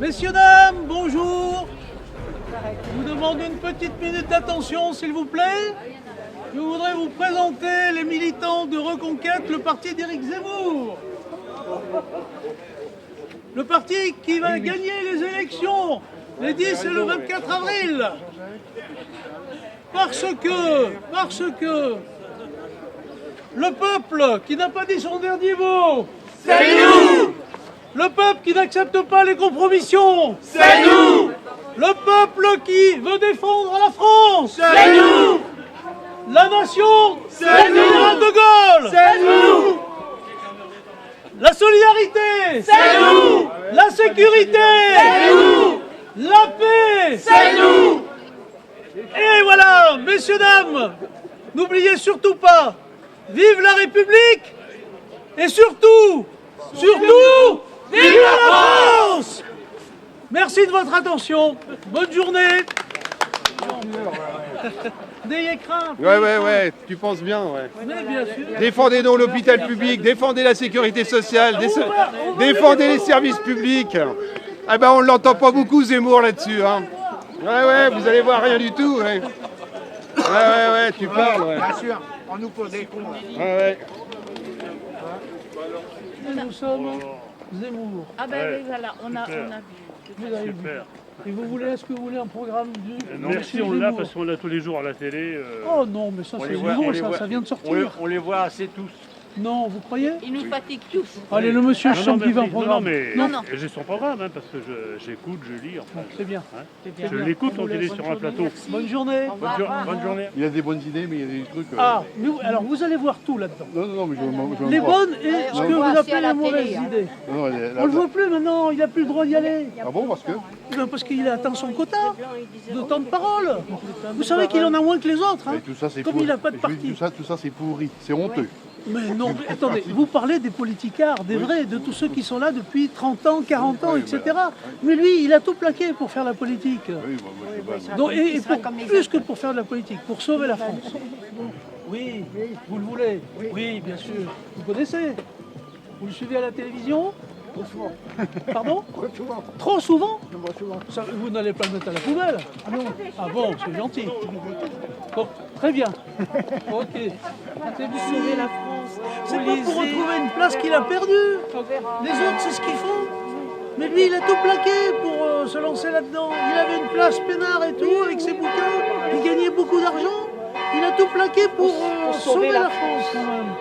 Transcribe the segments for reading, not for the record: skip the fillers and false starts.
Messieurs, dames, bonjour. Je vous demande une petite minute d'attention, s'il vous plaît. Je voudrais vous présenter les militants de Reconquête, le parti d'Éric Zemmour. Le parti qui va gagner les élections les 10 et le 24 avril. Parce que le peuple qui n'a pas dit son dernier mot, c'est nous. Le peuple qui n'accepte pas les compromissions, c'est nous. Le peuple qui veut défendre la France, c'est nous. La nation, c'est nous. Général de Gaulle, c'est nous. La solidarité, c'est nous. La sécurité, c'est nous. La paix, c'est nous. Et voilà, messieurs, dames, n'oubliez surtout pas, vive la République et surtout, vive la France. Merci de votre attention, bonne journée. N'ayez crainte. Ouais, tu penses bien, ouais. Mais bien sûr. Défendez donc l'hôpital public, défendez la sécurité sociale, défendez les services publics. Ah ben on ne l'entend pas beaucoup Zemmour là-dessus, hein. Ouais, vous allez voir rien du tout, ouais. Ouais, tu parles, ouais. Bien sûr, on nous pose des cons. Ouais. Nous sommes Zemmour. Ah ben oui, voilà, on a vu. Vous avez vu. Et est-ce que vous voulez un programme du... Merci, on l'a parce qu'on l'a tous les jours à la télé. Oh non, mais ça c'est nouveau, ça vient de sortir. On les voit assez tous. Non, vous croyez? Ils nous fatiguent tous. Allez, le monsieur, je sens qu'il veut un programme. Non, j'ai son programme, hein, parce que j'écoute, je lis. Enfin, c'est bien. Je l'écoute quand il est sur un plateau. Bonne journée. Bonne journée. Il y a des bonnes idées, mais il y a des trucs... Ah, alors vous allez voir tout là-dedans. Non, mais je Les bonnes et ce que vous appelez les mauvaises idées. Non, On le voit plus maintenant, il n'a plus le droit d'y aller. Ah bon, parce que Parce qu'il a atteint son quota de temps de parole. Vous savez qu'il en a moins que les autres. Hein. tout ça, c'est Comme il n'a pas de parti. Tout ça, c'est pourri. C'est honteux. Mais non, mais attendez, vous parlez des politicards, des vrais, de tous ceux qui sont là depuis 30 ans, 40 ans, etc. Mais lui, il a tout plaqué pour faire la politique. Donc, et plus que pour faire de la politique, pour sauver la France. Oui, vous le voulez. Oui, bien sûr. Vous connaissez. Vous le suivez à la télévision. Trop souvent. Pardon? Trop souvent. Trop souvent? Ça, vous n'allez pas le mettre à la poubelle? Ah non. Ah bon, c'est gentil. Bon, très bien. Ok. C'est pour sauver la France. C'est pas pour retrouver une place qu'il a perdue. Les autres, c'est ce qu'ils font. Mais lui, il a tout plaqué pour se lancer là-dedans. Il avait une place peinard et tout, avec ses bouquins. Il gagnait beaucoup d'argent. Il a tout plaqué pour sauver la France, quand même.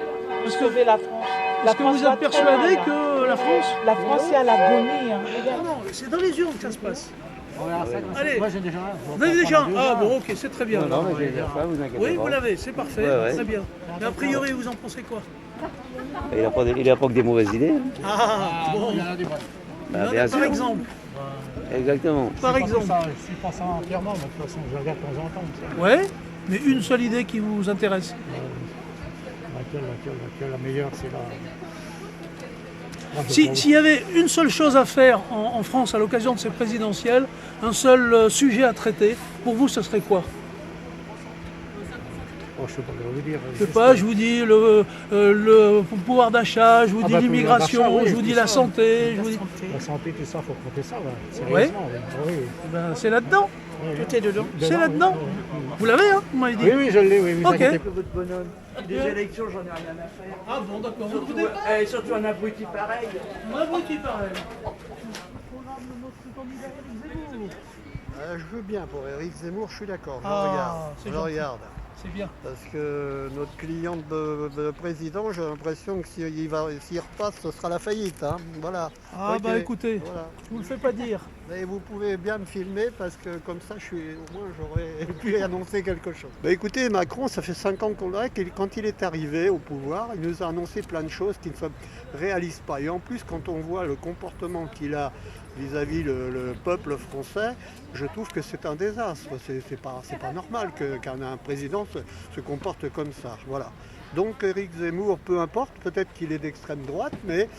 Pour sauver la France. Parce que vous êtes persuadé que la France... La France est à l'agonie. Hein. Non, c'est dans les urnes que ça se passe. Allez, Moi j'ai déjà un. vous avez déjà un? Ah bon, ok, c'est très bien. Non, mais j'ai déjà ça, vous inquiétez pas. Oui, vous l'avez, c'est parfait, très bien. Mais a priori, vous en pensez quoi? Il n'a pas que des mauvaises idées. Hein. Ah, bon. Il y en a des bonnes. Bien Par sûr. exemple. Exactement. Par exemple. Je suis pas ça entièrement, mais de toute façon, je regarde de temps en temps. Ouais, mais une seule idée qui vous intéresse. Laquelle la meilleure, c'est la... S'il y avait une seule chose à faire en France à l'occasion de ces présidentielles, un seul sujet à traiter, pour vous, ce serait quoi? Oh, je sais pas quoi vous dire. Je sais pas, je vous dis le pouvoir d'achat, je vous dis l'immigration, oui, je vous dis tout la ça. santé, je vous dis... La santé, tout ça, il faut compter ça. Là. Sérieusement, Oui. Ben, c'est là-dedans. Tout est dedans. C'est là-dedans. Vous l'avez, hein, vous m'avez dit. Oui, je l'ai, oui. Vous Ok. inquiétez pas. Votre bonhomme. Des élections, j'en ai rien à faire. Ah bon, d'accord. Vous Surtout, écoutez pas surtout un abruti pareil. Un abruti pareil. Je veux bien pour Éric Zemmour, je suis d'accord, c'est je gentil. regarde. C'est bien. Parce que notre client de président, j'ai l'impression que s'il repasse, ce sera la faillite. Hein. Voilà. Ah Ok. bah écoutez, Voilà. je vous le fais pas dire. Et vous pouvez bien me filmer parce que comme ça, au moins j'aurais pu annoncer quelque chose. Bah écoutez, Macron, ça fait 5 ans qu'on l'a, quand il est arrivé au pouvoir, il nous a annoncé plein de choses qui ne se réalisent pas. Et en plus, quand on voit le comportement qu'il a vis-à-vis le peuple français, je trouve que c'est un désastre. C'est pas normal qu'un président se comporte comme ça. Voilà. Donc Éric Zemmour, peu importe, peut-être qu'il est d'extrême droite, mais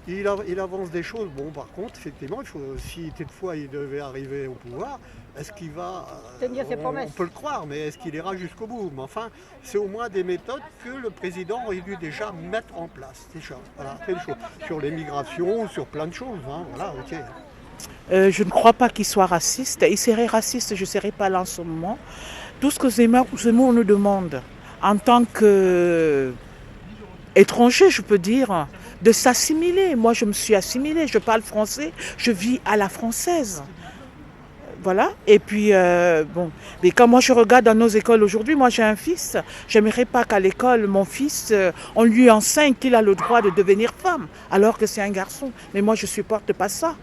il avance des choses. Bon, par contre, effectivement, si toutefois il devait arriver au pouvoir, est-ce qu'il va... on peut le croire, mais est-ce qu'il ira jusqu'au bout? Mais enfin, c'est au moins des méthodes que le président aurait dû déjà mettre en place. Déjà, voilà, sur l'immigration, sur plein de choses. Hein, voilà, ok. Je ne crois pas qu'il soit raciste. Il serait raciste, je ne serais pas là en ce moment. Tout ce que Zemmour nous demande, en tant qu'étranger, je peux dire, de s'assimiler. Moi, je me suis assimilée, je parle français, je vis à la française. Voilà, et puis, bon, mais quand moi je regarde dans nos écoles aujourd'hui, moi j'ai un fils, j'aimerais pas qu'à l'école, mon fils, on lui enseigne qu'il a le droit de devenir femme, alors que c'est un garçon. Mais moi je supporte pas ça.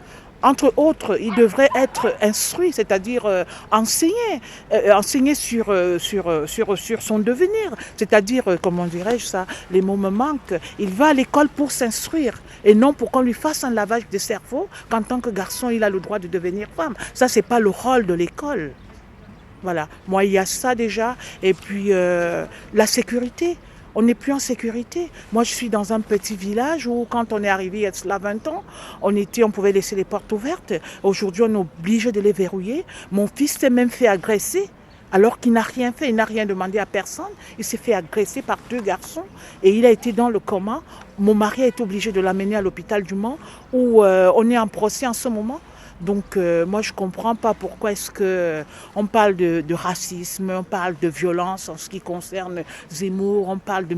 Entre autres, il devrait être instruit, c'est-à-dire enseigner sur son devenir. C'est-à-dire, comment dirais-je ça, les mots me manquent. Il va à l'école pour s'instruire et non pour qu'on lui fasse un lavage de cerveau qu'en tant que garçon, il a le droit de devenir femme. Ça, c'est pas le rôle de l'école. Voilà. Moi, il y a ça déjà. Et puis, la sécurité. On n'est plus en sécurité. Moi, je suis dans un petit village où, quand on est arrivé il y a cela 20 ans, on pouvait laisser les portes ouvertes. Aujourd'hui, on est obligé de les verrouiller. Mon fils s'est même fait agresser, alors qu'il n'a rien fait. Il n'a rien demandé à personne. Il s'est fait agresser par 2 garçons et il a été dans le coma. Mon mari a été obligé de l'amener à l'hôpital du Mans, où on est en procès en ce moment. Donc moi je ne comprends pas pourquoi est-ce qu'on parle de racisme, on parle de violence en ce qui concerne Zemmour, on parle de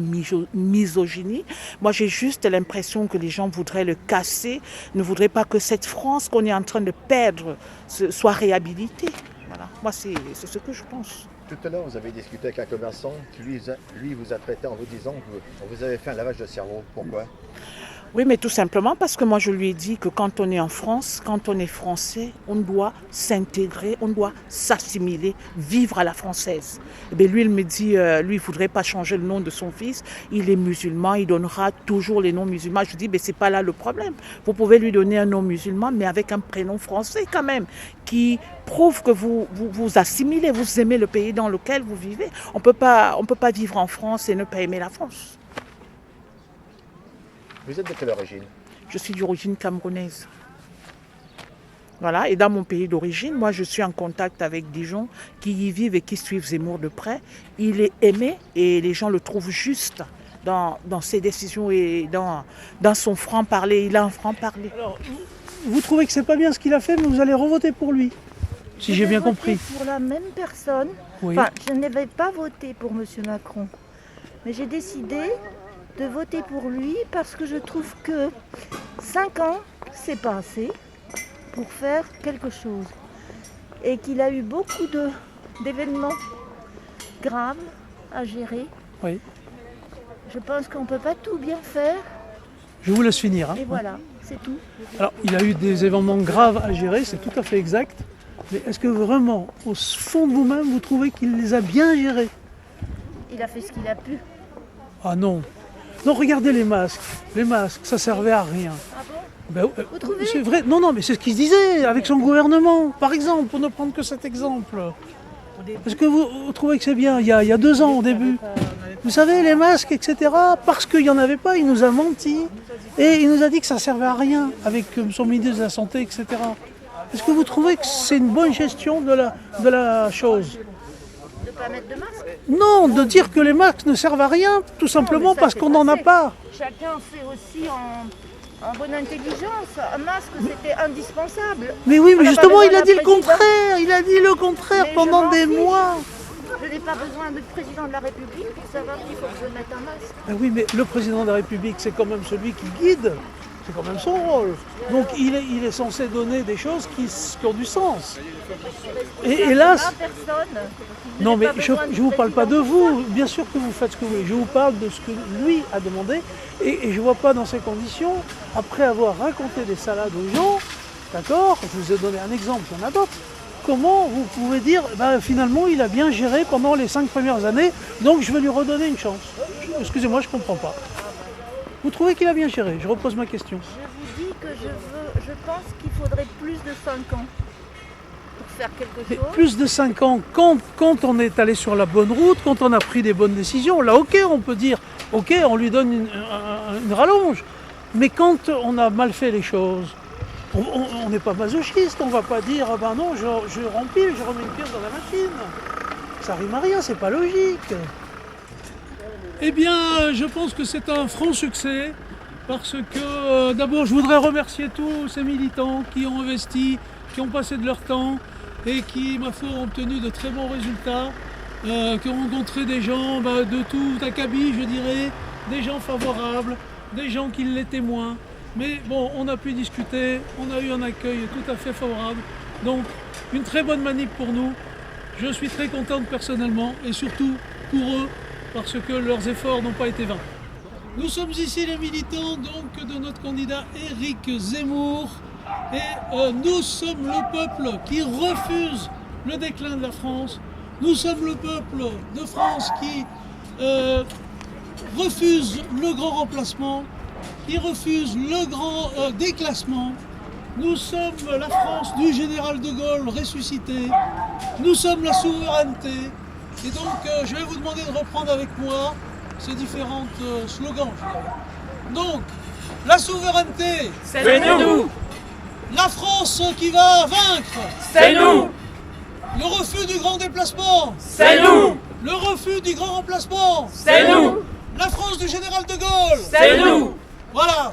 misogynie. Moi j'ai juste l'impression que les gens voudraient le casser, ne voudraient pas que cette France qu'on est en train de perdre soit réhabilitée. Voilà. Moi c'est ce que je pense. Tout à l'heure vous avez discuté avec un commerçant qui lui vous a traité en vous disant que vous avez fait un lavage de cerveau. Pourquoi ? Oui, mais tout simplement parce que moi je lui ai dit que quand on est en France, quand on est français, on doit s'intégrer, on doit s'assimiler, vivre à la française. Et bien lui, il me dit, lui, il ne voudrait pas changer le nom de son fils, il est musulman, il donnera toujours les noms musulmans. Je lui dis, mais c'est pas là le problème. Vous pouvez lui donner un nom musulman, mais avec un prénom français quand même, qui prouve que vous assimilez, vous aimez le pays dans lequel vous vivez. On peut pas vivre en France et ne pas aimer la France. Vous êtes de quelle origine ? Je suis d'origine camerounaise. Voilà, et dans mon pays d'origine, moi je suis en contact avec des gens qui y vivent et qui suivent Zemmour de près. Il est aimé et les gens le trouvent juste dans ses décisions et dans son franc-parler. Il a un franc-parler. Alors, vous trouvez que c'est pas bien ce qu'il a fait, mais vous allez revoter pour lui, si j'ai bien compris. Pour la même personne. Oui. Enfin, je n'avais pas voté pour M. Macron, mais j'ai décidé de voter pour lui parce que je trouve que 5 ans, c'est pas assez pour faire quelque chose. Et qu'il a eu beaucoup d'événements graves à gérer. Oui. Je pense qu'on ne peut pas tout bien faire. Je vous laisse finir. Hein. Et voilà, c'est tout. Alors, il a eu des événements graves à gérer, c'est tout à fait exact. Mais est-ce que vraiment, au fond de vous-même, vous trouvez qu'il les a bien gérés ? Il a fait ce qu'il a pu. Ah non. Non, regardez les masques. Les masques, ça servait à rien. Ah bon ? Ben, vous trouvez ? C'est vrai. Non, mais c'est ce qu'il se disait avec son gouvernement. Par exemple, pour ne prendre que cet exemple. Est-ce que vous trouvez que c'est bien ? Il y a 2 ans au début. Vous savez, les masques, etc. Parce qu'il n'y en avait pas, il nous a menti. Et il nous a dit que ça ne servait à rien avec son ministre de la Santé, etc. Est-ce que vous trouvez que c'est une bonne gestion de la chose ? De ne pas mettre de masque ? Non, de dire que les masques ne servent à rien, tout simplement parce qu'on n'en a pas. Chacun fait aussi en bonne intelligence. Un masque, c'était indispensable. Mais oui, mais justement, il a dit le contraire. Il a dit le contraire pendant des mois. Je n'ai pas besoin de président de la République pour savoir qu'il faut que je mette un masque. Ben oui, mais le président de la République, c'est quand même celui qui guide. C'est quand même son rôle. Donc il est censé donner des choses qui ont du sens. Et hélas... Non mais je ne vous parle pas de vous. Bien sûr que vous faites ce que vous voulez. Je vous parle de ce que lui a demandé. Et je ne vois pas dans ces conditions, après avoir raconté des salades aux gens, d'accord, je vous ai donné un exemple, il y en a d'autres. Comment vous pouvez dire, finalement il a bien géré pendant les 5 premières années, donc je vais lui redonner une chance. Excusez-moi, je ne comprends pas. Vous trouvez qu'il a bien géré? Je repose ma question. Je vous dis que je pense qu'il faudrait plus de 5 ans pour faire quelque chose. Plus de 5 ans, quand on est allé sur la bonne route, quand on a pris des bonnes décisions, là ok, on peut dire, ok, on lui donne une rallonge. Mais quand on a mal fait les choses, on n'est pas masochiste, on ne va pas dire, ah ben non, je rempile, je remets une pièce dans la machine. Ça rime à rien, c'est pas logique. Eh bien, je pense que c'est un franc succès. parce que d'abord je voudrais remercier tous ces militants qui ont investi, qui ont passé de leur temps et qui, ma foi, ont obtenu de très bons résultats, qui ont rencontré des gens de tout acabit, je dirais, des gens favorables, des gens qui l'étaient moins. Mais bon, on a pu discuter, on a eu un accueil tout à fait favorable. Donc, une très bonne manip pour nous. Je suis très contente personnellement et surtout pour eux, parce que leurs efforts n'ont pas été vains. Nous sommes ici les militants donc de notre candidat Éric Zemmour et nous sommes le peuple qui refuse le déclin de la France. Nous sommes le peuple de France qui refuse le grand remplacement, qui refuse le grand déclassement. Nous sommes la France du général de Gaulle ressuscité. Nous sommes la souveraineté. Et donc je vais vous demander de reprendre avec moi ces différents slogans. Donc, la souveraineté, c'est nous. La France qui va vaincre, c'est nous. Le refus du grand déplacement, c'est nous. Le refus du grand remplacement, c'est nous. La France du général de Gaulle, c'est nous. Voilà.